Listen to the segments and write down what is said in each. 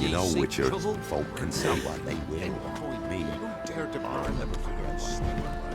You know, seek Witcher, trouble? folk can sound like they will. Me, Dare to I'll never figure out why.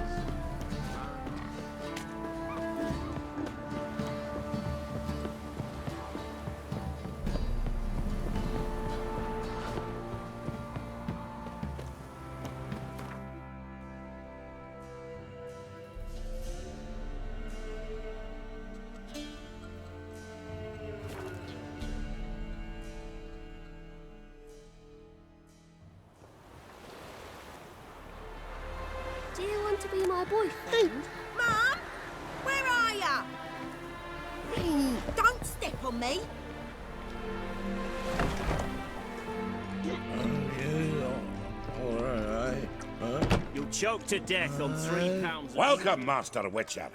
Do you want to be my boyfriend? Mum, where are ya? Don't step on me. You'll choke to death on £3. Welcome, Master Witcher.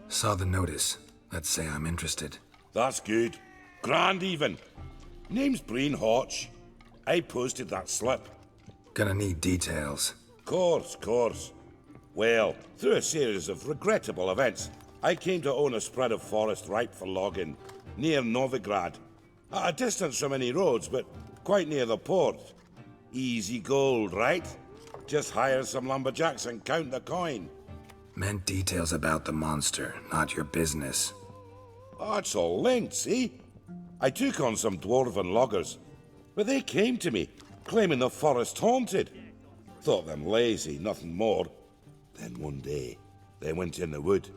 Saw the notice. Let's say I'm interested. That's good. Grand even. Name's Breen Hotch. I posted that slip. Gonna need details. Course. Well, through a series of regrettable events, I came to own a spread of forest ripe for logging, near Novigrad. At a distance from any roads, but quite near the port. Easy gold, right? Just hire some lumberjacks and count the coin. Meant details about the monster, not your business. Oh, it's all linked, see? I took on some dwarven loggers, but they came to me, claiming the forest haunted. Thought them lazy, nothing more. Then one day, they went in the wood,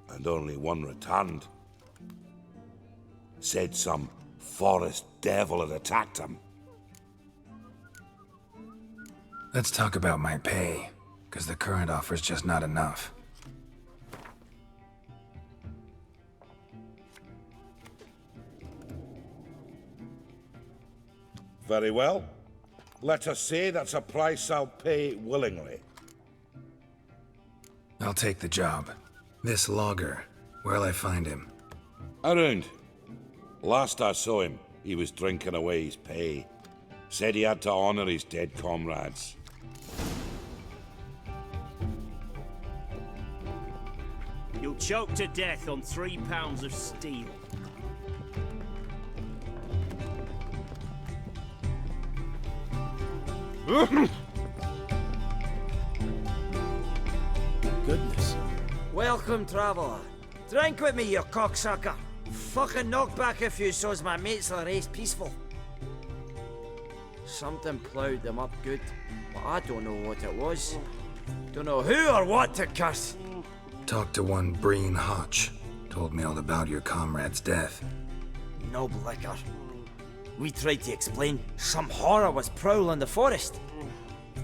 and only one returned. Said some forest devil had attacked them. Let's talk about my pay, because the current offer's just not enough. Very well. Let us say that's a price I'll pay willingly. I'll take the job. This logger, where'll I find him? Around. Last I saw him, he was drinking away his pay. Said he had to honor his dead comrades. You'll choke to death on £3 of steel. Goodness. Welcome, traveller. Drink with me, you cocksucker. Fucking knock back a few so's my mates will race peaceful. Something ploughed them up good, but I don't know what it was. Don't know who or what to curse. Talked to one Breen Hotch. Told me all about your comrade's death. No liquor. We tried to explain some horror was prowling the forest.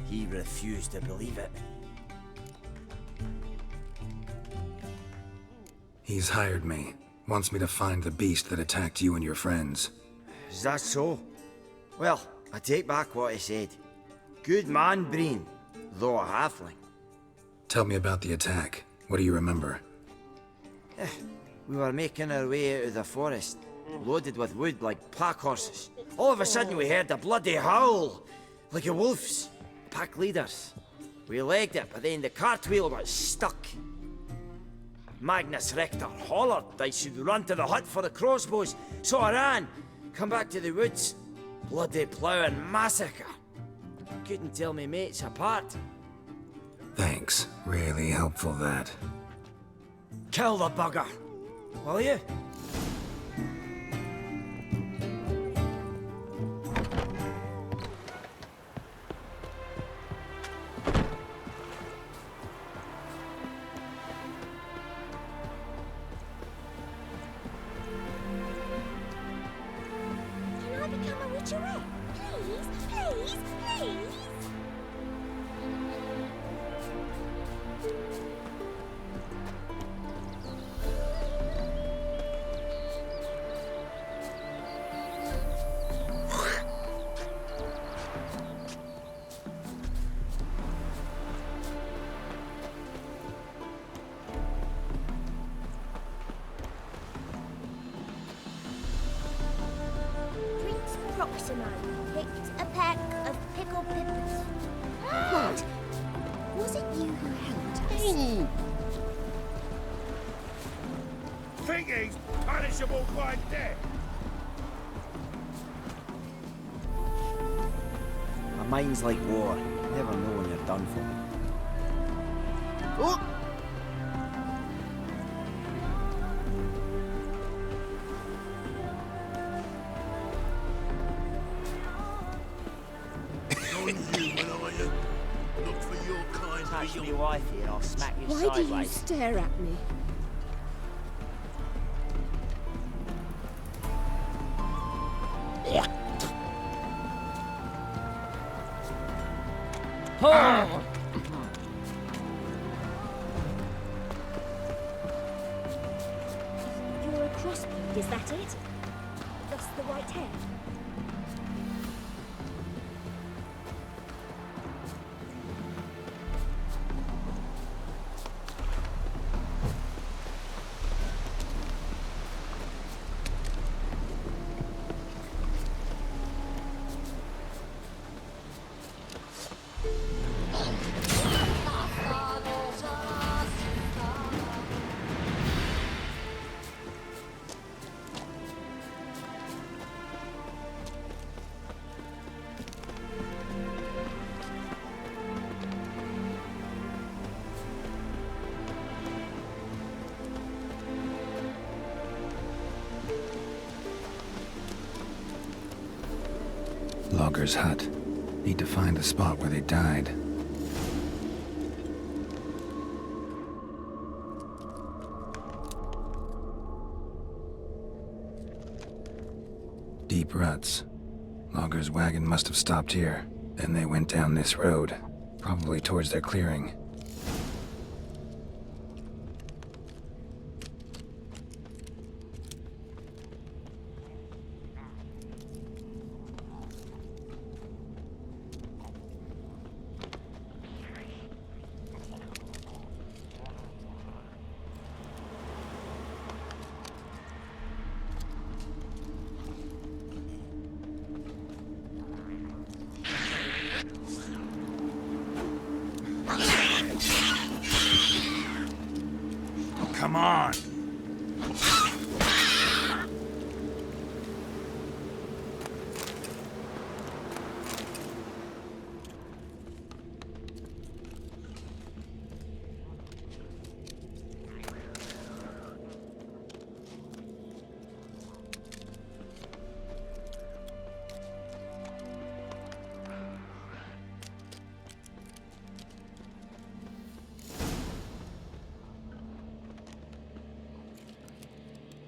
He refused to believe it. He's hired me. Wants me to find the beast that attacked you and your friends. Is that so? Well, I take back what I said. Good man, Breen, though a halfling. Tell me about the attack. What do you remember? We were making our way out of the forest, loaded with wood like pack horses. All of a sudden we heard a bloody howl, like a wolf's. Pack leaders. We legged it, but then the cartwheel was stuck. Magnus Rector hollered I should run to the hut for the crossbows, so I ran. Come back to the woods. Bloody ploughing massacre. Couldn't tell me mates apart. Thanks. Really helpful, that. Kill the bugger, will you? Can I become a witcherette? Please? Prince Proximo picked a pack of pickled peppers. What? Was it you who helped us? Think he's punishable by death? Mine's like war. Never know when you're done for. Oh! Non-human, are you? Look for your kind Touch me beyond. wifey and I'll smack you Why do you sideways. stare at me? You're a crossbreed, is that it? Thus the white hair. Logger's hut. Need to find the spot where they died. Deep ruts. Logger's wagon must have stopped here. Then they went down this road, probably towards their clearing. Come on.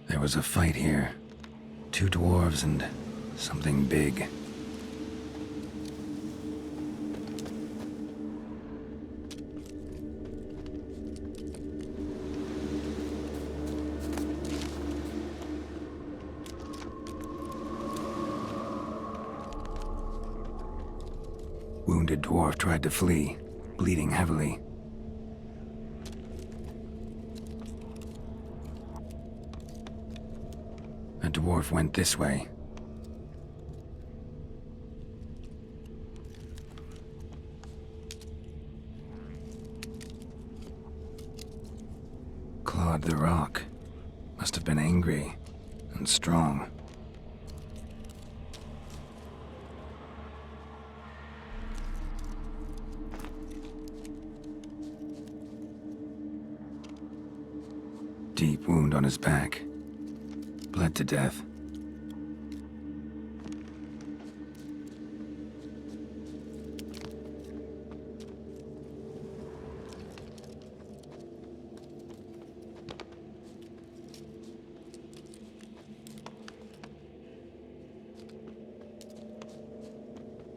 There was a fight here. 2 dwarves and something big. Wounded dwarf tried to flee, bleeding heavily. A dwarf went this way. Clawed the rock. Must have been angry and strong. Deep wound on his back. Bled to death.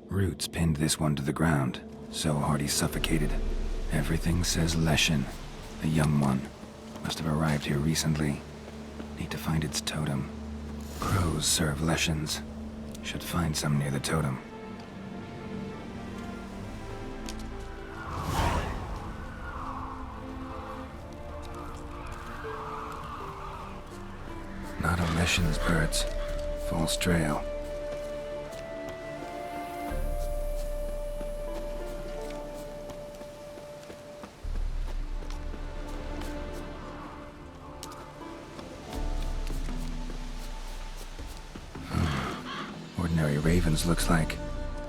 Roots pinned this one to the ground, so hard he suffocated. Everything says Leshen, a young one. Must have arrived here recently. Need to find its totem. Crows serve Leshens. Should find some near the totem. Not a Leshen's birds. False trail. Ordinary ravens looks like.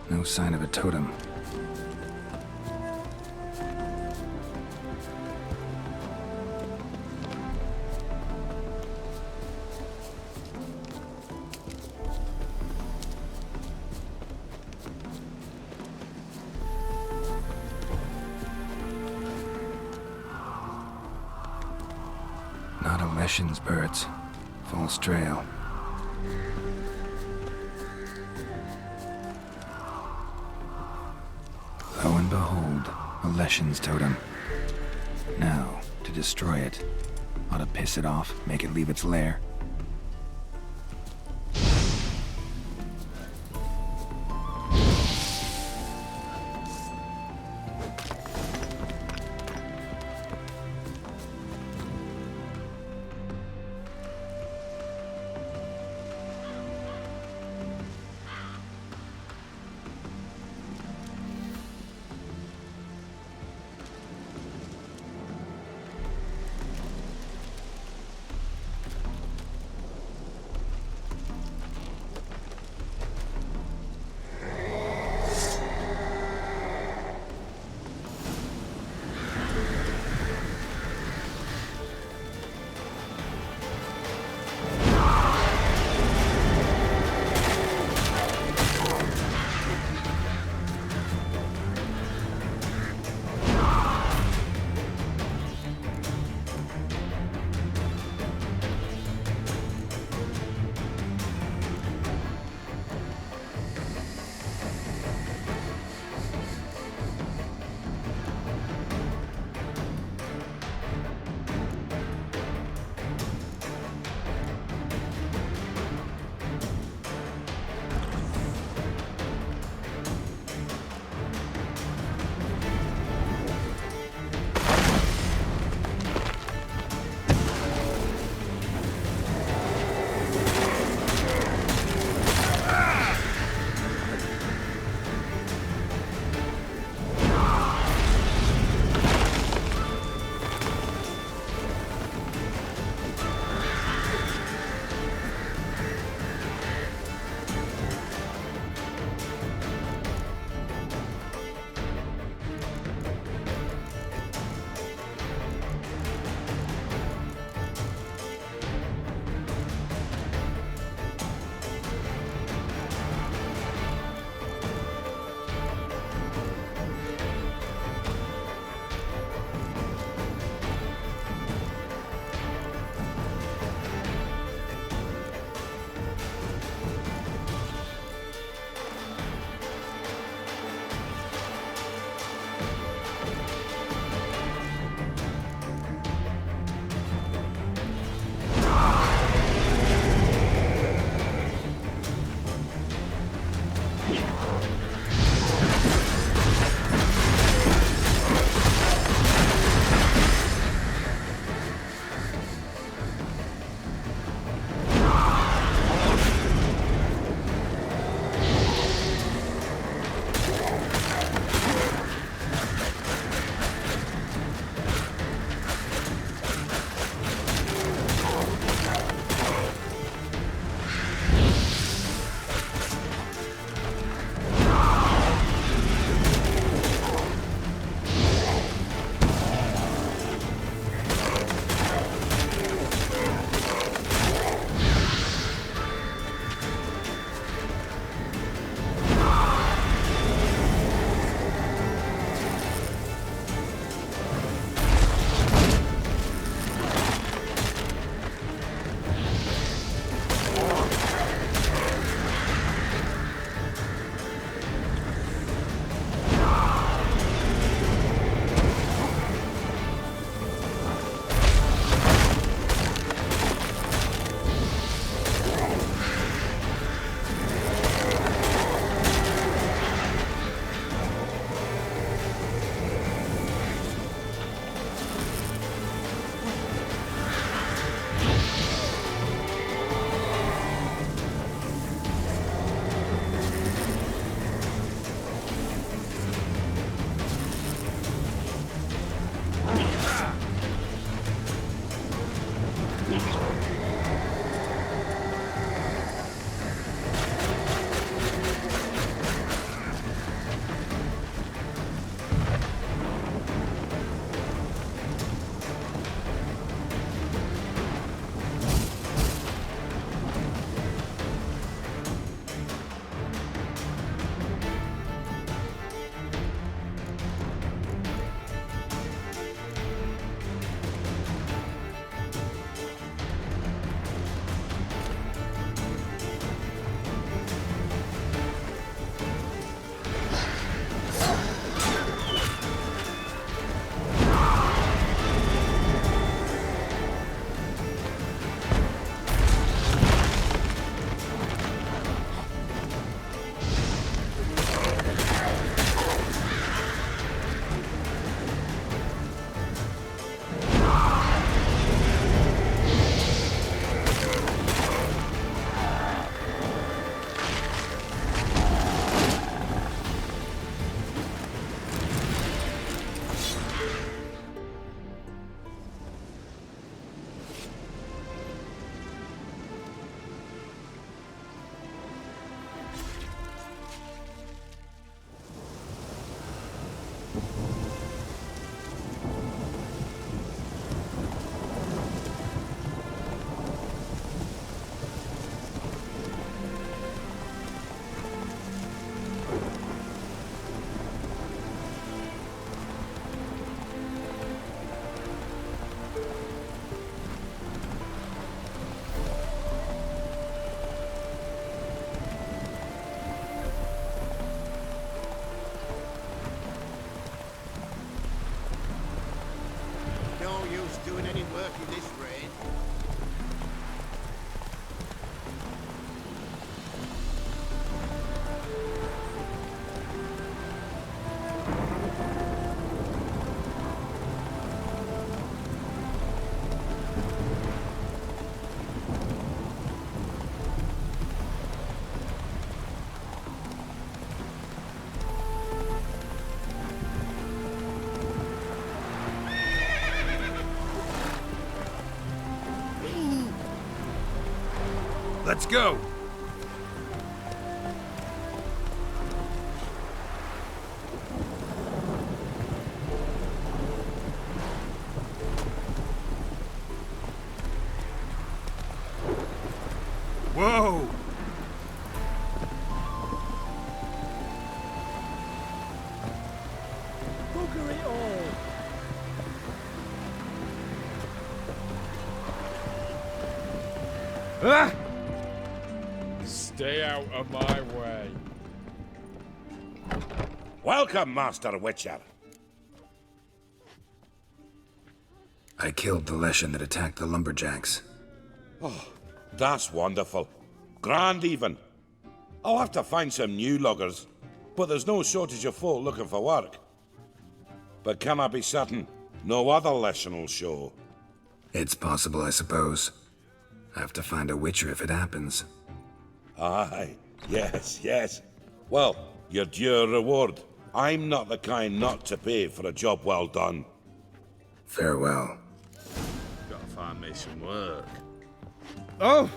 No sign of a totem. Not a Leshen's birds. False trail. Lo and behold, a Leshen's totem. Now, to destroy it. Ought to piss it off, make it leave its lair. Let's go! Whoa! Bugger it all! Stay out of my way. Welcome, Master Witcher. I killed the Leshen that attacked the lumberjacks. That's wonderful. Grand even. I'll have to find some new loggers, but there's no shortage of folk looking for work. But can I be certain no other Leshen will show? It's possible, I suppose. I have to find a Witcher if it happens. Aye, yes. Well, you're due a reward. I'm not the kind not to pay for a job well done. Farewell. Gotta find me some work. Oh!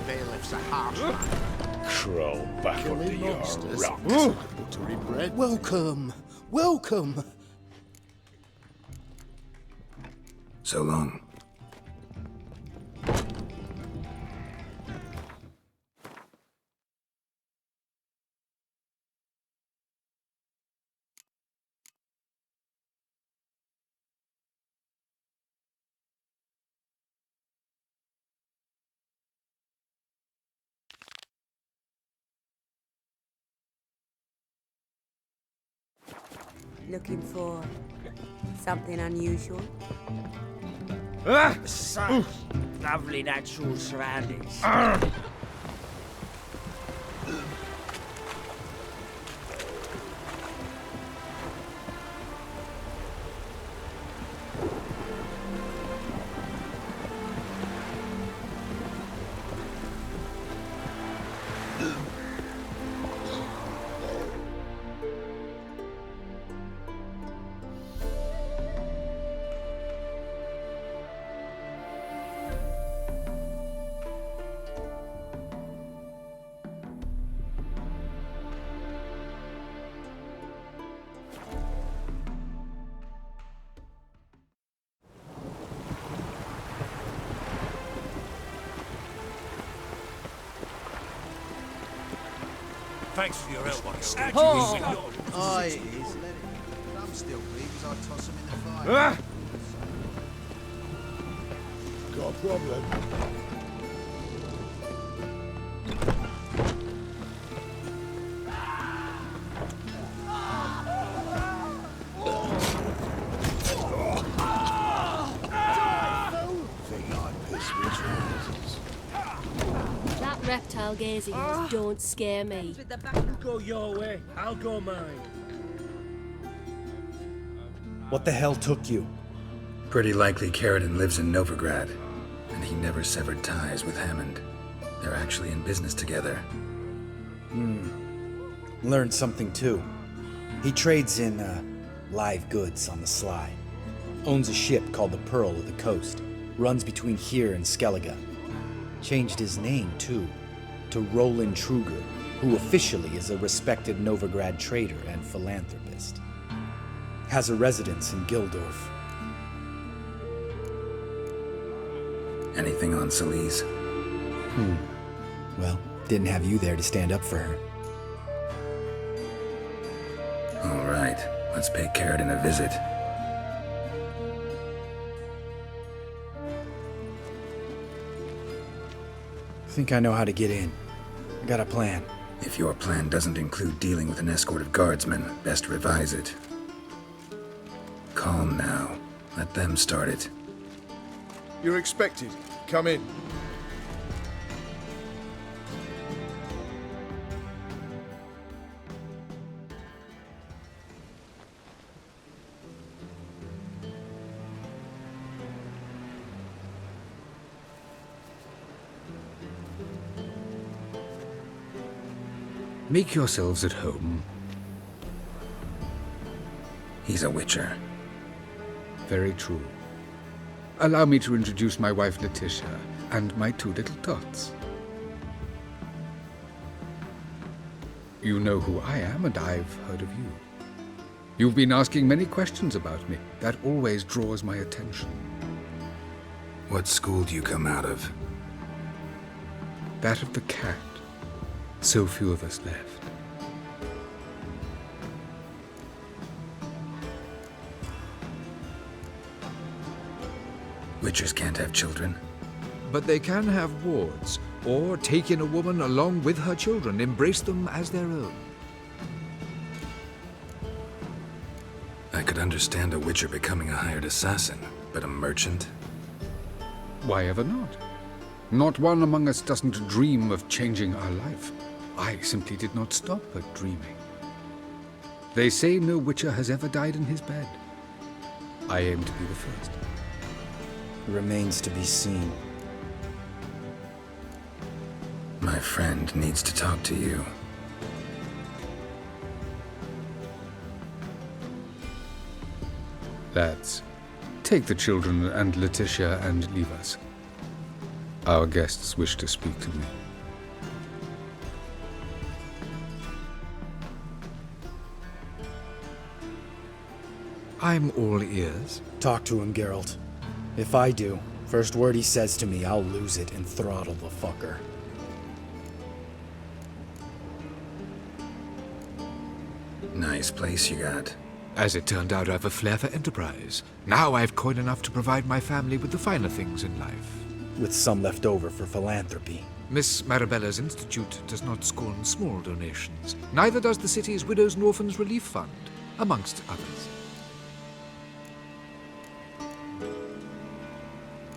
Bailiff's a harsh man. Crawl back under Killing your monsters rock. is like buttery bread. Welcome. Welcome. So long. Looking for something unusual? Such lovely natural surroundings. Thanks for your help on this. Aye, it is. Let it. I'm still bleed as I toss him in the fire. Got a problem? Think I piss rituals. That reptile gazing don't scare me. With the back. Go your way, I'll go mine. What the hell took you? Pretty likely Carradine lives in Novigrad, and he never severed ties with Hammond. They're actually in business together. Learned something too. He trades in, live goods on the sly. Owns a ship called the Pearl of the Coast. Runs between here and Skellige. Changed his name, too, to Roland Truger, who officially is a respected Novigrad trader and philanthropist. Has a residence in Gildorf. Anything on Celise? Well, didn't have you there to stand up for her. All right, let's pay Carradine a visit. think I know how to get in. I got a plan. If your plan doesn't include dealing with an escort of guardsmen, best revise it. Calm now. Let them start it. You're expected. Come in. Make yourselves at home. He's a witcher. Very true. Allow me to introduce my wife Letitia and my two little tots. You know who I am, and I've heard of you. You've been asking many questions about me. That always draws my attention. What school do you come out of? That of the cat. So few of us left. Witchers can't have children. But they can have wards, or take in a woman along with her children, embrace them as their own. I could understand a witcher becoming a hired assassin, but a merchant? Why ever not? Not one among us doesn't dream of changing our life. I simply did not stop at dreaming. They say no witcher has ever died in his bed. I aim to be the first. Remains to be seen. My friend needs to talk to you. Lads, take the children and Letitia and leave us. Our guests wish to speak to me. I'm all ears. Talk to him, Geralt. If I do, first word he says to me, I'll lose it and throttle the fucker. Nice place you got. As it turned out, I've a flair for enterprise. Now I've coin enough to provide my family with the finer things in life. With some left over for philanthropy. Miss Marabella's institute does not scorn small donations. Neither does the city's Widows and Orphans Relief Fund, amongst others.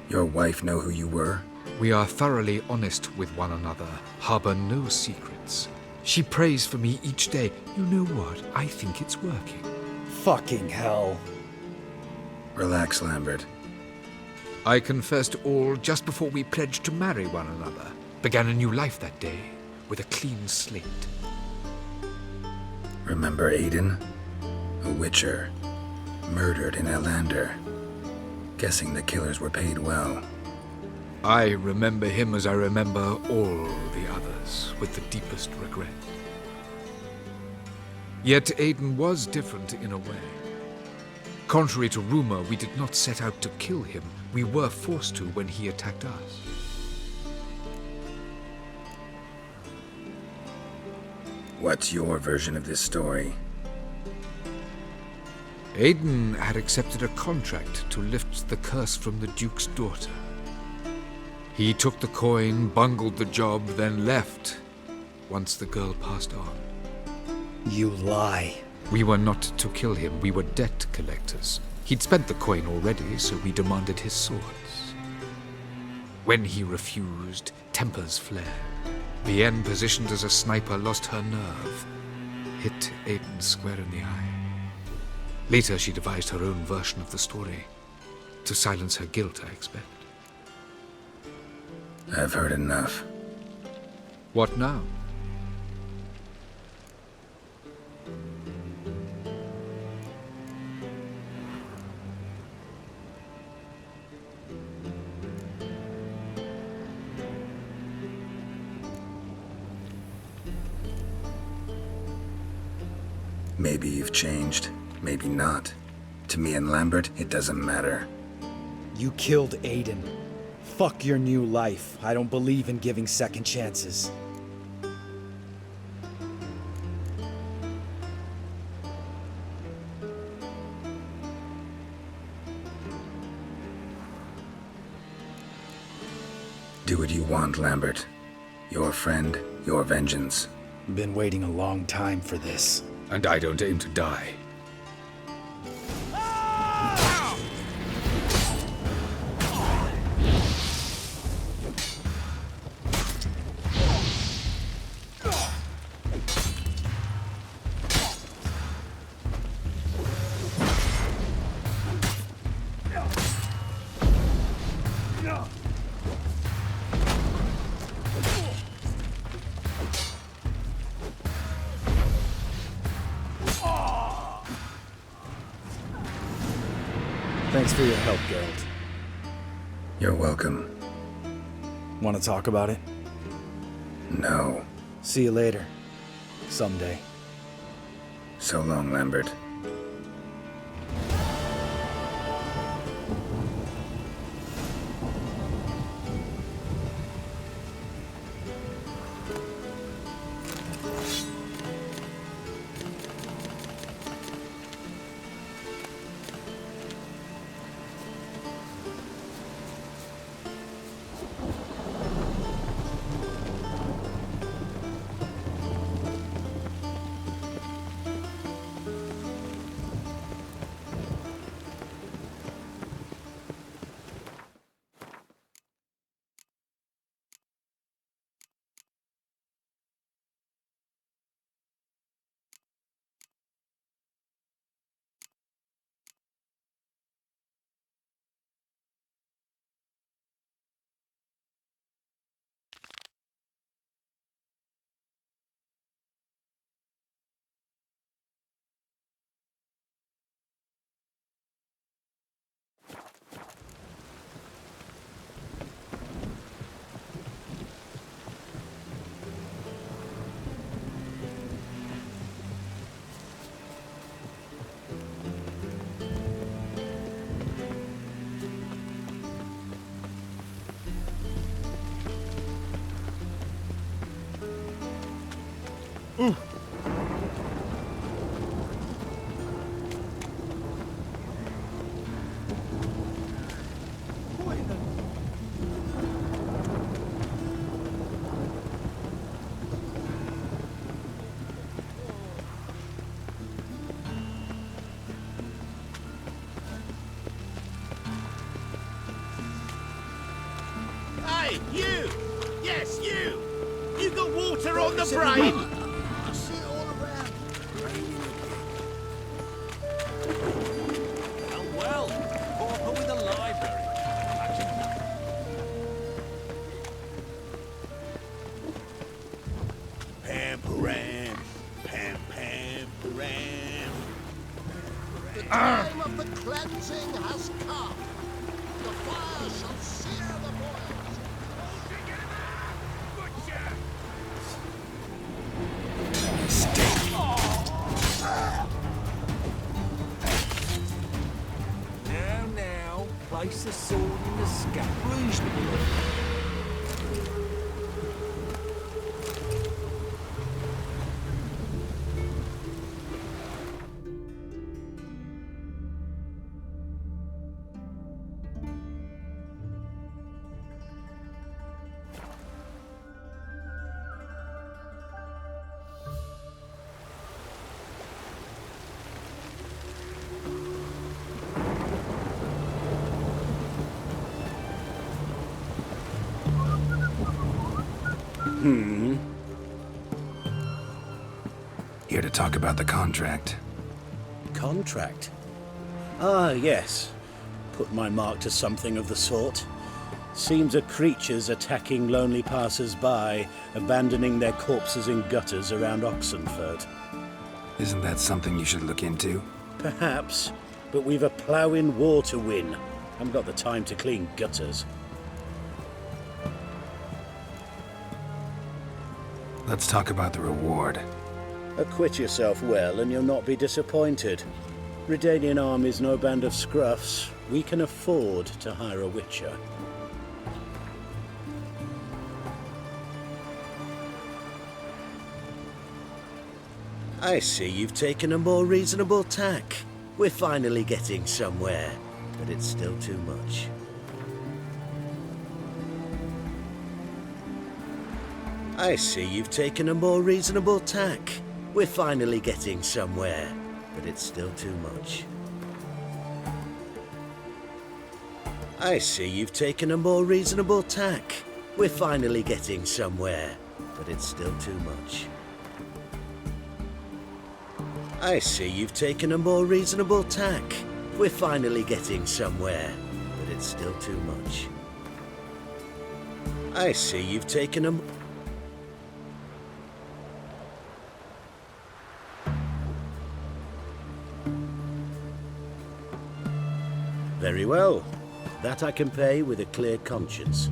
Your wife know who you were? We are thoroughly honest with one another, harbor no secrets. She prays for me each day. You know what? I think it's working. Fucking hell. Relax, Lambert. I confessed all just before we pledged to marry one another. Began a new life that day, with a clean slate. Remember Aiden? A witcher. Murdered in Elander. Guessing the killers were paid well. I remember him as I remember all the others, with the deepest regret. Yet Aiden was different in a way. Contrary to rumor, we did not set out to kill him. We were forced to when he attacked us. What's your version of this story? Aiden had accepted a contract to lift the curse from the Duke's daughter. He took the coin, bungled the job, then left, once the girl passed on. You lie. We were not to kill him, we were debt collectors. He'd spent the coin already, so we demanded his swords. When he refused, tempers flared. Vienne, positioned as a sniper, lost her nerve. Hit Aiden square in the eye. Later, she devised her own version of the story. To silence her guilt, I expect. I've heard enough. What now? Maybe you've changed, maybe not. To me and Lambert, it doesn't matter. You killed Aiden. Fuck your new life. I don't believe in giving second chances. Do what you want, Lambert. Your friend, your vengeance. Been waiting a long time for this. And I don't aim to die. Thanks for your help, Geralt. You're welcome. Want to talk about it? No. See you later. Someday. So long, Lambert. Hey, you! Yes, you! You got water on the brain! I see it all around. Well, Pauper with a library. Pam-param, pam-pam-param. The time of the cleansing has come. The fire shall sear the boils. Now, place the sword in the scabbard. Reasonable. Here to talk about the contract. Contract? Ah, yes. Put my mark to something of the sort. Seems a creature's attacking lonely passers-by, abandoning their corpses in gutters around Oxenford. Isn't that something you should look into? Perhaps, but we've a ploughing war to win. Haven't got the time to clean gutters. Let's talk about the reward. Acquit yourself well and you'll not be disappointed. Redanian army's no band of scruffs. We can afford to hire a witcher. I see you've taken a more reasonable tack. We're finally getting somewhere, but it's still too much. I see you've taken a more reasonable tack. We're finally getting somewhere, but it's still too much. I see you've taken a more reasonable tack. We're finally getting somewhere, but it's still too much. I see you've taken a more reasonable tack. We're finally getting somewhere, but it's still too much. I see you've taken a... Very well. That I can pay with a clear conscience.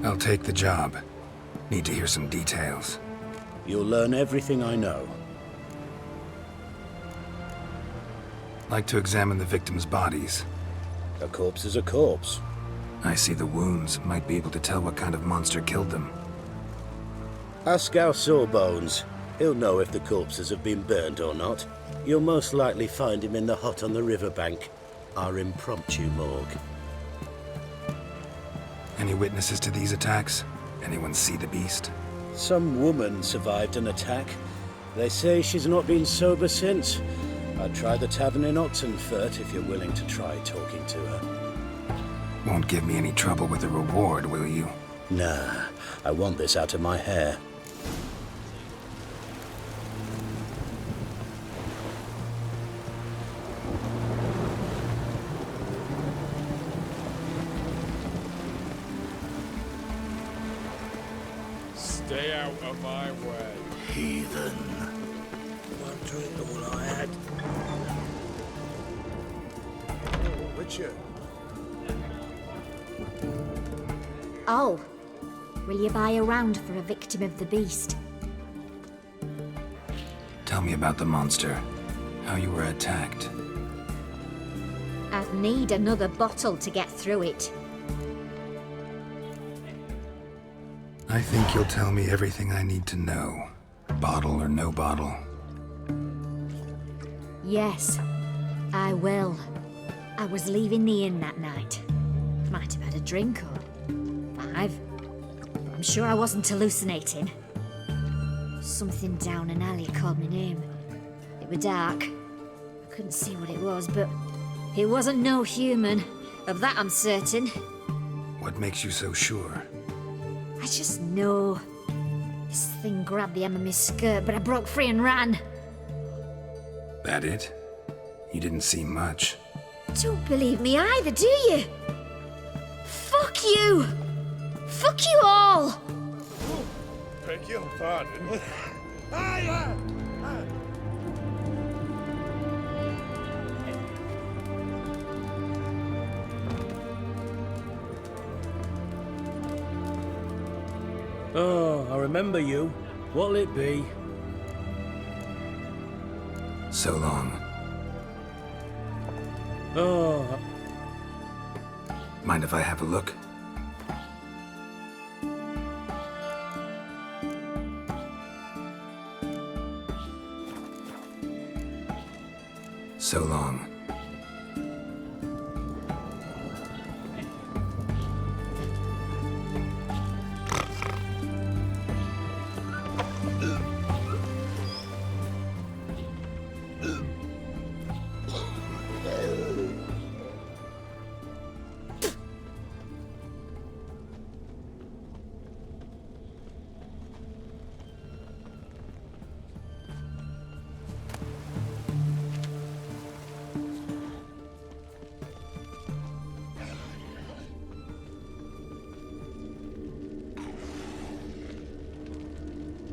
I'll take the job. Need to hear some details. You'll learn everything I know. Like to examine the victims' bodies. A corpse is a corpse. I see the wounds. Might be able to tell what kind of monster killed them. Ask our Sawbones. He'll know if the corpses have been burned or not. You'll most likely find him in the hut on the riverbank. Our impromptu morgue. Any witnesses to these attacks? Anyone see the beast? Some woman survived an attack. They say she's not been sober since. I'd try the tavern in Oxenfurt if you're willing to try talking to her. Won't give me any trouble with the reward, will you? Nah, I want this out of my hair. Stay out of my way. Heathen. One drink, all I had. Oh, Richard. Oh, will you buy a round for a victim of the beast? Tell me about the monster. How you were attacked. I'd need another bottle to get through it. I think you'll tell me everything I need to know. Bottle or no bottle. Yes, I will. I was leaving the inn that night. Might have had a drink or 5. I'm sure I wasn't hallucinating. Something down an alley called my name. It was dark. I couldn't see what it was, but it wasn't no human. Of that I'm certain. What makes you so sure? I just know. This thing grabbed the hem of my skirt, but I broke free and ran. That it? You didn't see much. Don't believe me either, do you? Fuck you! Fuck you all! Beg your pardon. Oh, I remember you. What'll it be? So long. Oh. Mind if I have a look? So long.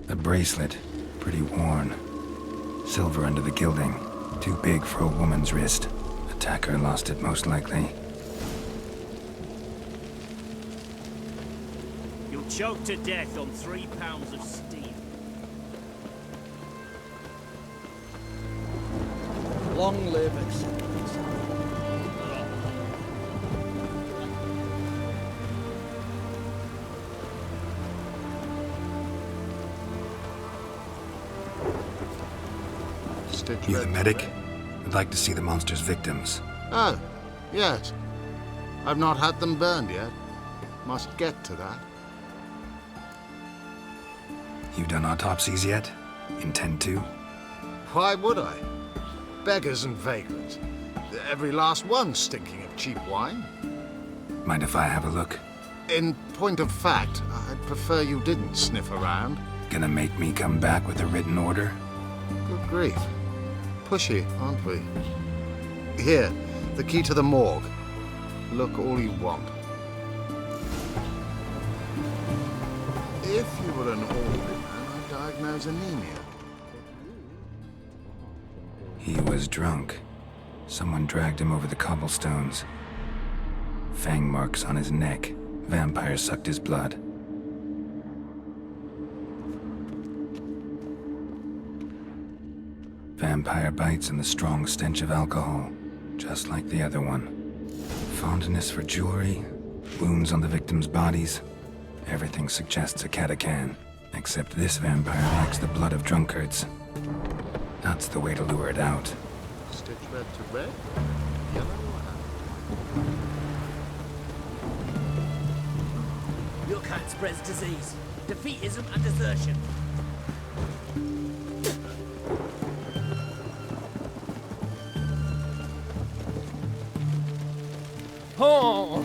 A bracelet, pretty worn. Silver under the gilding. Too big for a woman's wrist. Attacker lost it most likely. You'll choke to death on 3 pounds of steel. Long live acceptance. You the medic? I'd like to see the monster's victims. Oh, yes. I've not had them burned yet. Must get to that. You done autopsies yet? Intend to? Why would I? Beggars and vagrants. Every last one stinking of cheap wine. Mind if I have a look? In point of fact, I'd prefer you didn't sniff around. Gonna make me come back with a written order? Good grief. Pushy, aren't we? Here, the key to the morgue. Look all you want. If you were an orderly man, I'd diagnose anemia. He was drunk. Someone dragged him over the cobblestones. Fang marks on his neck. Vampire sucked his blood. Vampire bites and the strong stench of alcohol, just like the other one. Fondness for jewelry, wounds on the victims' bodies. Everything suggests a catachan, except this vampire likes the blood of drunkards. That's the way to lure it out. Stitch red to red, yellow Your kind spreads disease, defeatism and desertion. Oh!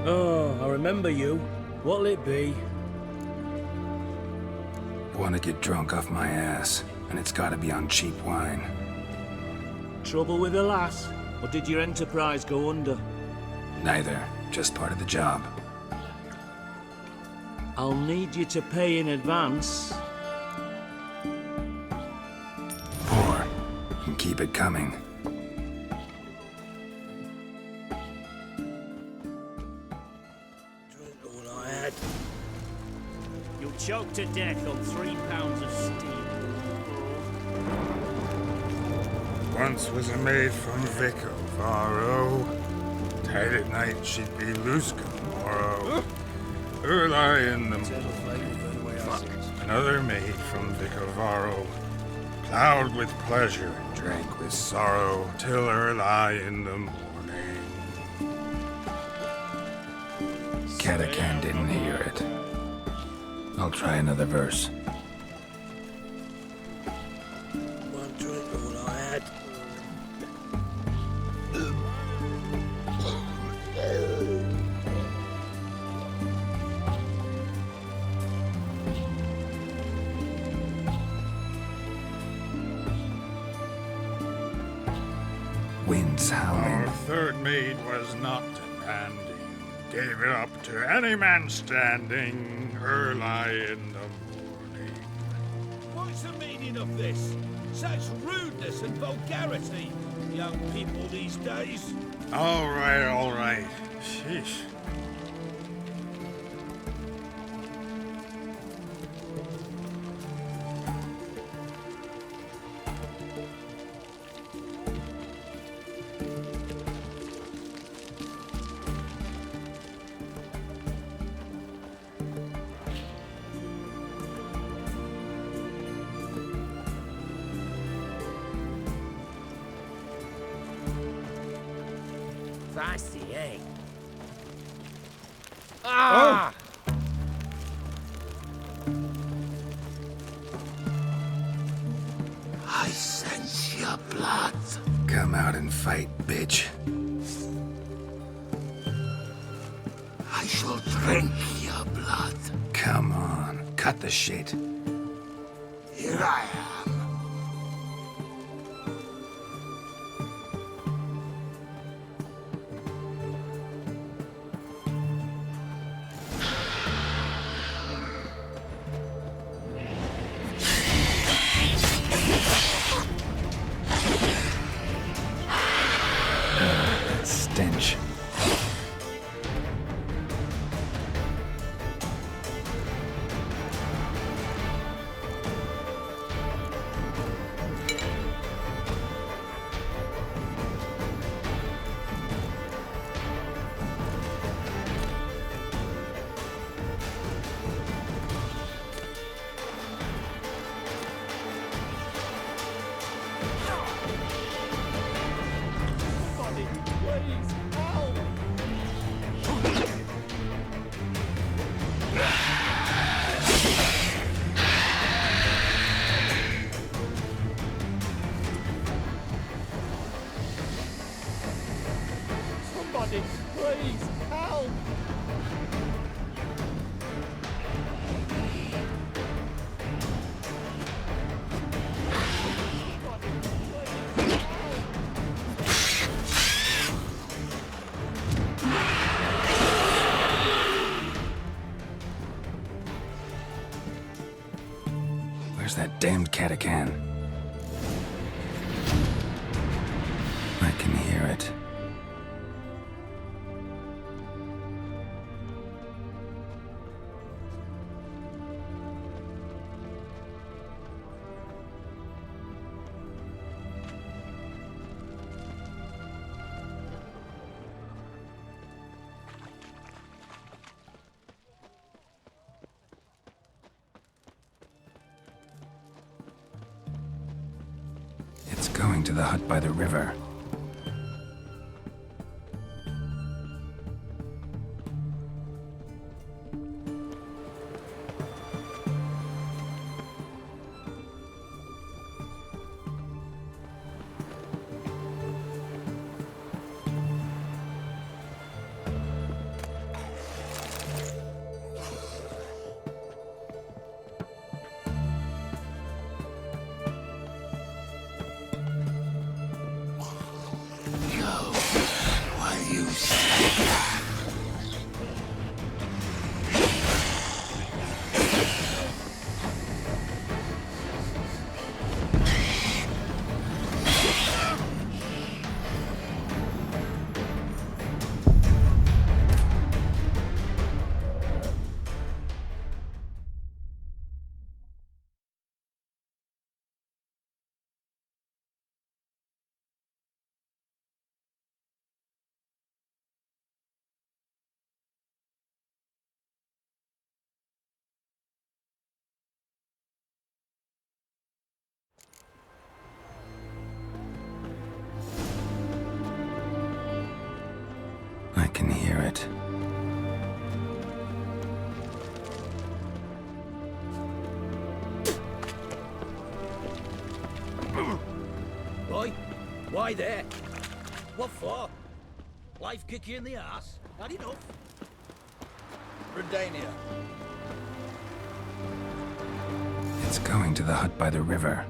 Oh, I remember you. What'll it be? Want to get drunk off my ass, and it's gotta be on cheap wine. Trouble with the lass? Or did your enterprise go under? Neither, just part of the job. I'll need you to pay in advance. Or, and keep it coming. You'll choke to death on 3 pounds of steam. Once was a maid from Vic of Varro. Tight at night she'd be loose come morrow. Early in the another maid from Vic of Varro. Plowed with pleasure and drank with sorrow till early in the morning. Catachan didn't hear it. I'll try another verse. One drink all I had. Wind's howling. Our third maid was not demanding. Gave it up to any man standing early in the morning. What's the meaning of this? Such rudeness and vulgarity, young people these days. All right, all right. Sheesh. Fancy, eh? Ah! I sense your blood. Come out and fight, bitch. I shall drink your blood. Come on, cut the shit. Here I am. Stench. There's that damned Catacan. I can hear it. It's going to the hut by the river. I can hear it. Boy, why there? What for? Life kick you in the ass? Had enough? Redania. It's going to the hut by the river.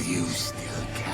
You still can.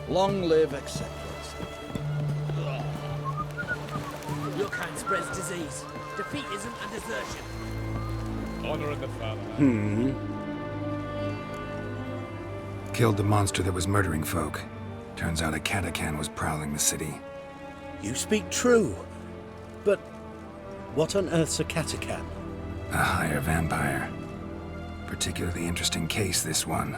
Long live acceptance. Your kind spreads disease. Defeat isn't a desertion. Honor the fatherland. Killed the monster that was murdering folk. Turns out a Catacan was prowling the city. You speak true. But what on earth's a Catacan? A higher vampire. Particularly interesting case, this one.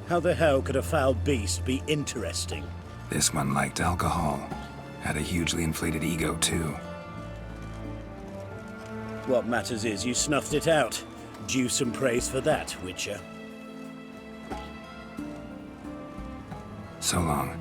How the hell could a foul beast be interesting? This one liked alcohol. Had a hugely inflated ego, too. What matters is you snuffed it out. Due some praise for that, Witcher. So long.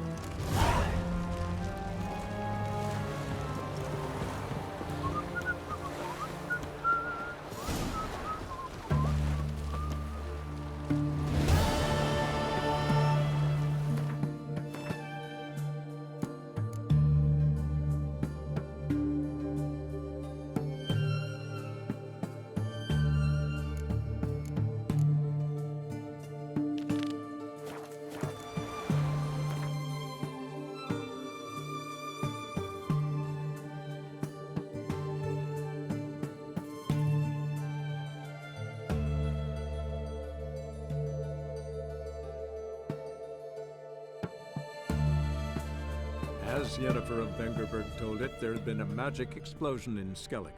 As Yennefer of Vengerberg told it, there had been a magic explosion in Skellige.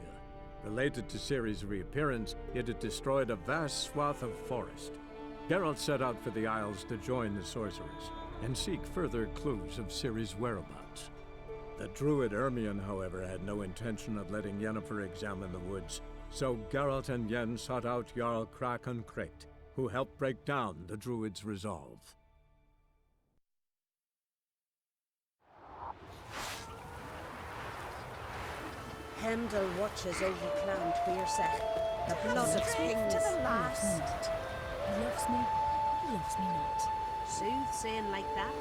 Related to Ciri's reappearance, it had destroyed a vast swath of forest. Geralt set out for the Isles to join the sorcerers and seek further clues of Ciri's whereabouts. The druid Ermion, however, had no intention of letting Yennefer examine the woods, so Geralt and Yen sought out Jarl Krakon Krekt, who helped break down the druid's resolve. Heimdall watches over Clan Twirseth. The blood of kings to the last. He loves me not. Soothsaying like that.